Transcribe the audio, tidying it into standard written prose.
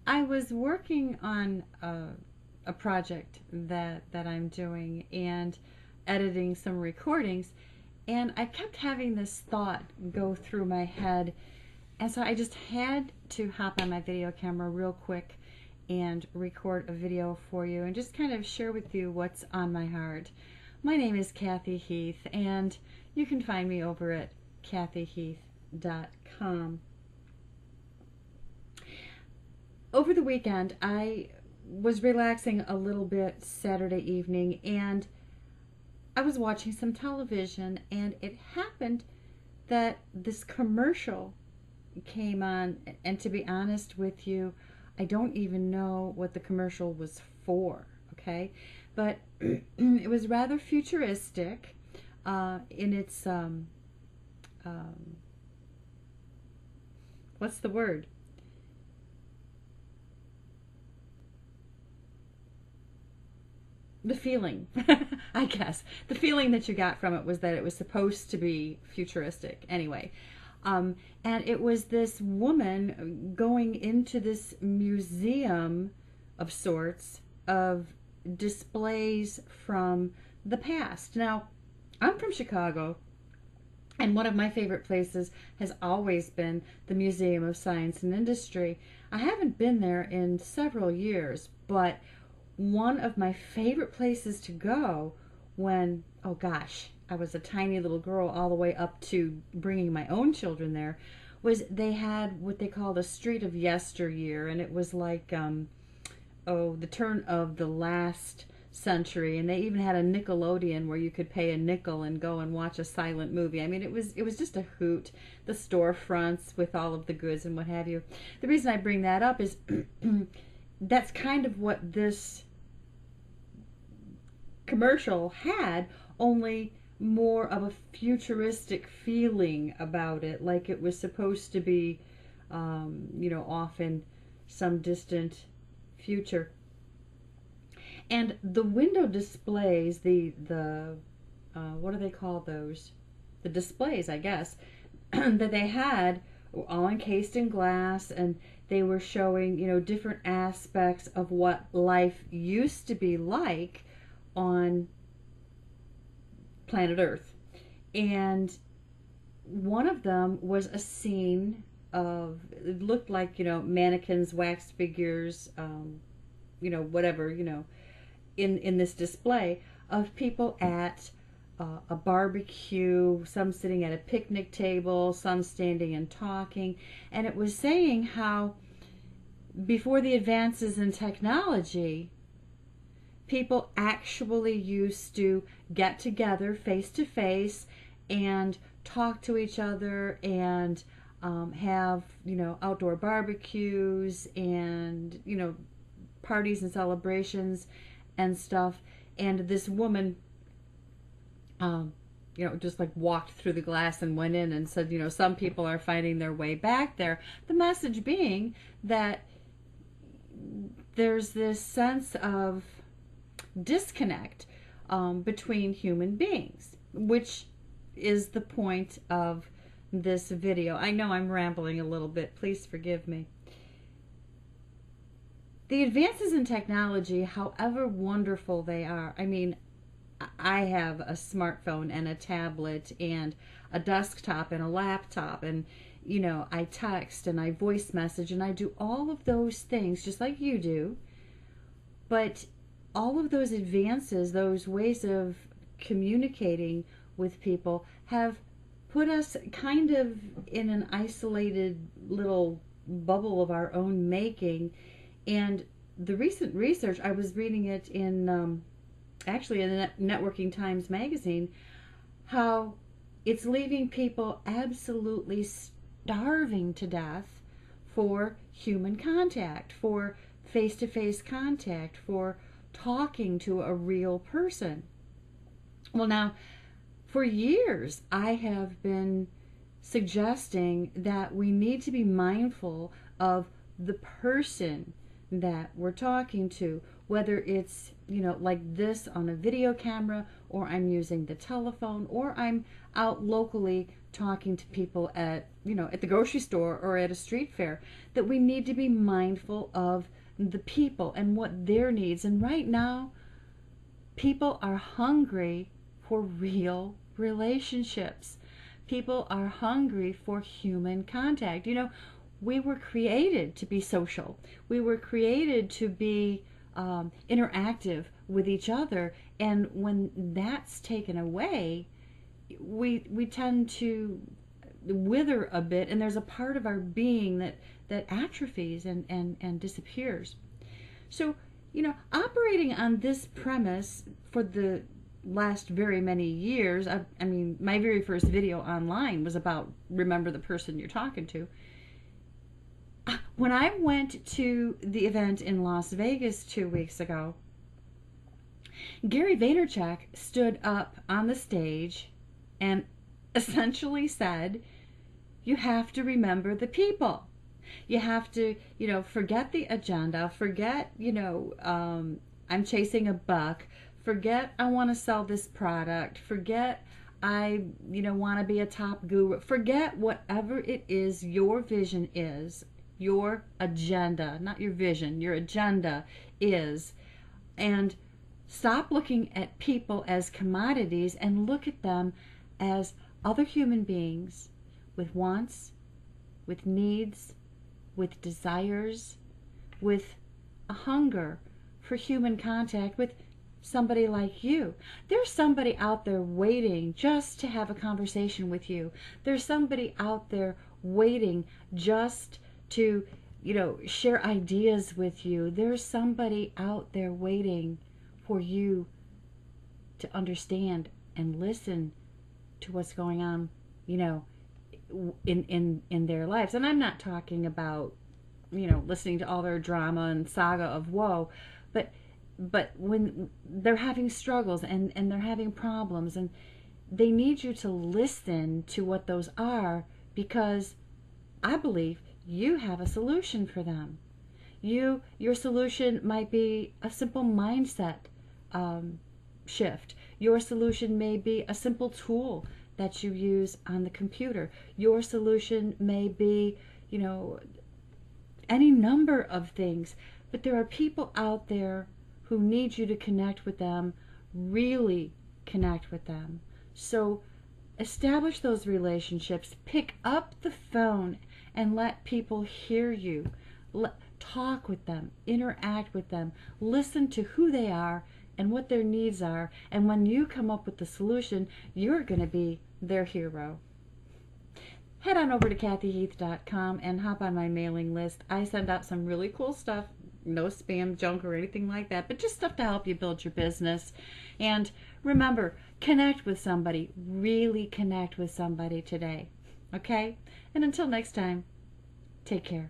I was working on a project that I'm doing and editing some recordings, and I kept having this thought go through my head, and so I just had to hop on my video camera real quick and record a video for you and just kind of share with you what's on my heart. My name is Kathy Heath, and you can find me over at kathyheath.com. Over the weekend, I was relaxing a little bit Saturday evening, and I was watching some television, and it happened that this commercial came on, and to be honest with you, I don't even know what the commercial was for, okay? But it was rather futuristic in its, what's the word? The feeling, I guess. The feeling that you got from it was that it was supposed to be futuristic. Anyway, and it was this woman going into this museum of sorts of displays from the past. Now, I'm from Chicago, and one of my favorite places has always been the Museum of Science and Industry. I haven't been there in several years, but one of my favorite places to go when, oh gosh, I was a tiny little girl all the way up to bringing my own children there, was they had what they called a street of yesteryear, and it was like, the turn of the last century, and they even had a Nickelodeon where you could pay a nickel and go and watch a silent movie. I mean, it was just a hoot. The storefronts with all of the goods and what have you. The reason I bring that up is that's kind of what this commercial had, only more of a futuristic feeling about it, like it was supposed to be, off in some distant future. And the window displays, the what do they call those? The displays, I guess, that they had were all encased in glass, and they were showing, different aspects of what life used to be like on planet Earth. And one of them was a scene of, it looked like, mannequins, wax figures, whatever, in this display of people at a barbecue, some sitting at a picnic table, some standing and talking. And it was saying how before the advances in technology, people actually used to get together face to face and talk to each other and have, outdoor barbecues and, parties and celebrations and stuff. And this woman, just like walked through the glass and went in and said, some people are finding their way back there. The message being that there's this sense of disconnect between human beings, which is the point of this video. I know I'm rambling a little bit. Please forgive me. The advances in technology, however wonderful they are, I mean, I have a smartphone and a tablet and a desktop and a laptop, and I text and I voice message and I do all of those things just like you do. But all of those advances, those ways of communicating with people, have put us kind of in an isolated little bubble of our own making. And the recent research, I was reading it in actually in the Networking Times magazine, how it's leaving people absolutely starving to death for human contact, for face-to-face contact, for talking to a real person. Well, now, for years, I have been suggesting that we need to be mindful of the person that we're talking to, whether it's, like this on a video camera, or I'm using the telephone, or I'm out locally talking to people at, at the grocery store or at a street fair, that we need to be mindful of the people and what their needs. And right now, people are hungry for real relationships. People are hungry for human contact. We were created to be social. We were created to be interactive with each other. And when that's taken away, we tend to wither a bit, and there's a part of our being that atrophies and disappears. So, operating on this premise for the last very many years, I mean, my very first video online was about remember the person you're talking to. When I went to the event in Las Vegas 2 weeks ago, Gary Vaynerchuck stood up on the stage and essentially said, you have to remember the people. You have to, forget the agenda, forget, I'm chasing a buck, forget I want to sell this product, forget I, want to be a top guru, forget whatever it is your vision is, your agenda, not your vision, your agenda is, and stop looking at people as commodities and look at them as other human beings with wants, with needs, with desires, with a hunger for human contact with somebody like you. There's somebody out there waiting just to have a conversation with you. There's somebody out there waiting just to, share ideas with you. There's somebody out there waiting for you to understand and listen to what's going on, in their lives. And I'm not talking about, listening to all their drama and saga of woe, but when they're having struggles and they're having problems, and they need you to listen to what those are, because I believe you have a solution for them. Your solution might be a simple mindset shift. Your solution may be a simple tool that you use on the computer. Your solution may be, any number of things. But there are people out there who need you to connect with them, really connect with them. So establish those relationships. Pick up the phone and let people hear you. Talk with them, interact with them, listen to who they are and what their needs are. And when you come up with the solution, you're going to be their hero. Head on over to kathyheath.com and hop on my mailing list. I send out some really cool stuff. No spam, junk, or anything like that, but just stuff to help you build your business. And remember, connect with somebody. Really connect with somebody today. Okay? And until next time, take care.